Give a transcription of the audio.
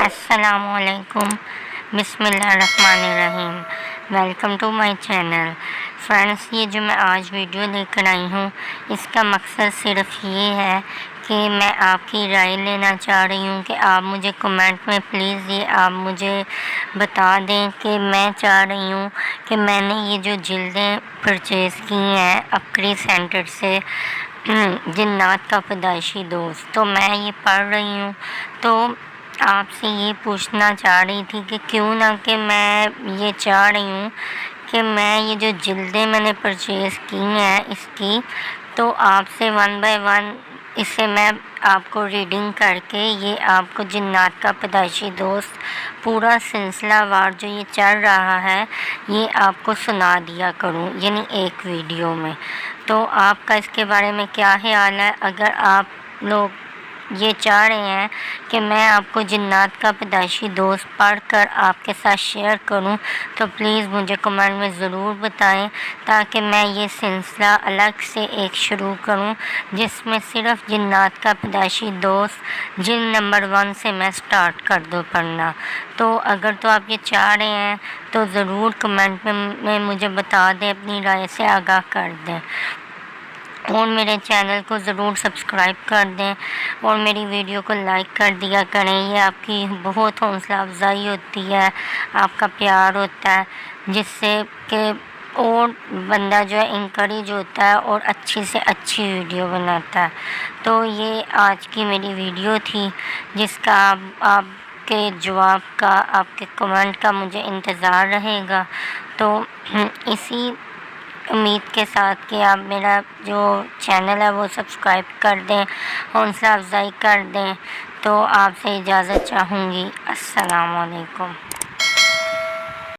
अस्सलामुअलैकुम, बिस्मिल्लाहिर्रहमानिर्रहीम। Welcome to my channel. Friends, ये जो मैं आज वीडियो लेकर आई हूँ, इसका मकसद सिर्फ ये है कि मैं आपकी राय लेना चाह रही हूँ कि आप मुझे कमेंट में प्लीज़ ये आप मुझे बता दें कि मैं चाह रही हूँ कि मैंने ये जो जिल्दें परचेज़ की हैं अकरी सेंटर से, जिन्नात का पैदाइशी दोस्त, तो मैं ये पढ़ रही हूँ तो आपसे ये पूछना चाह रही थी कि क्यों ना कि मैं ये चाह रही हूँ कि मैं ये जो जिल्दें मैंने परचेज़ की हैं इसकी, तो आपसे वन बाय वन इसे मैं आपको रीडिंग करके ये आपको जिन्नात का पैदाइशी दोस्त पूरा सिलसिलावार जो ये चल रहा है ये आपको सुना दिया करूँ, यानी एक वीडियो में। तो आपका इसके बारे में क्या ख्याल है? अगर आप लोग ये चाह रहे हैं कि मैं आपको जिन्नात का पैदाइशी दोस्त पढ़कर आपके साथ शेयर करूं, तो प्लीज़ मुझे कमेंट में ज़रूर बताएं ताकि मैं ये सिलसिला अलग से एक शुरू करूं जिसमें सिर्फ जिन्नात का पैदाइशी दोस्त जिन नंबर 1 से मैं स्टार्ट कर दूं पढ़ना। तो अगर तो आप ये चाह रहे हैं तो ज़रूर कमेंट में मुझे बता दें, अपनी राय से आगाह कर दें और मेरे चैनल को ज़रूर सब्सक्राइब कर दें और मेरी वीडियो को लाइक कर दिया करें। ये आपकी बहुत हौसला अफजाई होती है, आपका प्यार होता है, जिससे कि और बंदा जो है इंकरेज होता है और अच्छी से अच्छी वीडियो बनाता है। तो ये आज की मेरी वीडियो थी जिसका आपके जवाब का, आपके कमेंट का मुझे इंतज़ार रहेगा। तो इसी उम्मीद के साथ कि आप मेरा जो चैनल है वो सब्सक्राइब कर दें, हौसला अफजाई कर दें, तो आपसे इजाज़त चाहूँगी। अस्सलाम वालेकुम।